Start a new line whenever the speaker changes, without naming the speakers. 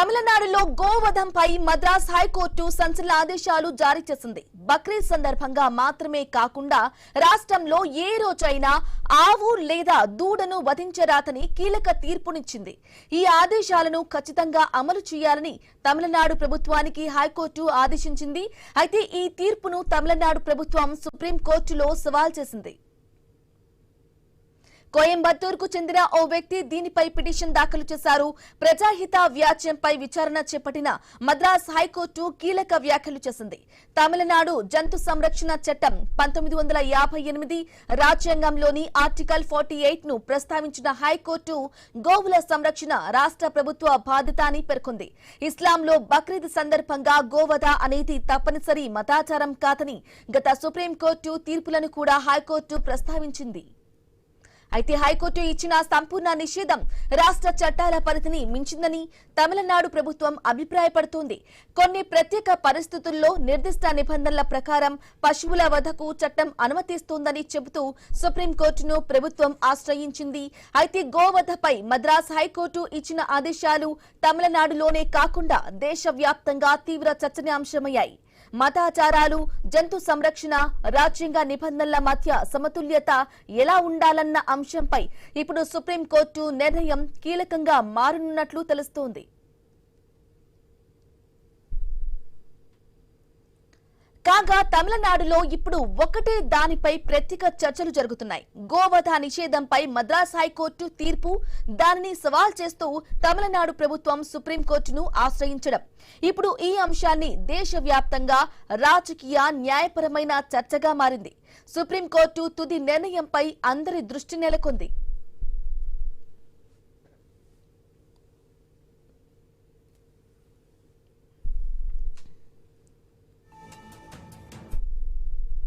తమిళనాడులో గోవధంపై మద్రాస్ హైకోర్టు సంచలన ఆదేశాలు జారీ చేసింది. బక్రీద్ సందర్భంగా మాత్రమే కాకుండా రాష్ట్రంలో ఏ రోజైనా ఆవు లేదా దూడను వధించరాదని కీలక తీర్పునిచ్చింది. ఈ ఆదేశాలను ఖచ్చితంగా అమలు చేయాలని తమిళనాడు ప్రభుత్వానికి హైకోర్టు ఆదేశించింది. అయితే ఈ తీర్పును తమిళనాడు ప్రభుత్వం సుప్రీంకోర్టులో సవాల్ చేసింది. కోయంబత్తూరుకు చెందిన ఓ వ్యక్తి దీనిపై పిటిషన్ దాఖలు చేశారు. ప్రజాహిత వ్యాజ్యంపై విచారణ చేపట్టిన మద్రాస్ హైకోర్టు కీలక వ్యాఖ్యలు చేసింది. తమిళనాడు జంతు సంరక్షణ చట్టం 1958 రాజ్యాంగంలోని ఆర్టికల్ 48 ను ప్రస్తావించిన హైకోర్టు గోవుల సంరక్షణ రాష్ట్ర ప్రభుత్వ బాధ్యత అని పేర్కొంది. ఇస్లాంలో బక్రీద్ సందర్భంగా గోవధ అనేది తప్పనిసరి మతాచారం కాదని గత సుప్రీంకోర్టు తీర్పులను కూడా హైకోర్టు ప్రస్తావించింది. అయితే హైకోర్టు ఇచ్చిన సంపూర్ణ నిషేధం రాష్ట్ర చట్టాల పరిధిని మించిందని తమిళనాడు ప్రభుత్వం అభిప్రాయపడుతోంది. కొన్ని ప్రత్యేక పరిస్థితుల్లో నిర్దిష్ట నిబంధనల ప్రకారం పశువుల వధకు చట్టం అనుమతిస్తోందని చెబుతూ సుప్రీంకోర్టును ప్రభుత్వం ఆశ్రయించింది. అయితే గోవధపై మద్రాస్ హైకోర్టు ఇచ్చిన ఆదేశాలు తమిళనాడులోనే కాకుండా దేశవ్యాప్తంగా తీవ్ర చర్చనీయాంశమయ్యాయి. మతాచారాలు, జంతు సంరక్షణ, రాజ్యాంగ నిబంధనల మధ్య సమతుల్యత ఎలా ఉండాలన్న అంశంపై ఇప్పుడు సుప్రీంకోర్టు నిర్ణయం కీలకంగా మారనున్నట్లు తెలుస్తోంది. కాగా తమిళనాడులో ఇప్పుడు ఒకటే దానిపై ప్రత్యేక చర్చలు జరుగుతున్నాయి. గోవధ నిషేధంపై మద్రాస్ హైకోర్టు తీర్పు, దానిని సవాల్ చేస్తూ తమిళనాడు ప్రభుత్వం సుప్రీంకోర్టును ఆశ్రయించడం. ఇప్పుడు ఈ అంశాన్ని దేశవ్యాప్తంగా రాజకీయ, న్యాయపరమైన చర్చగా మారింది. సుప్రీంకోర్టు తుది నిర్ణయంపై అందరి దృష్టి నెలకొంది.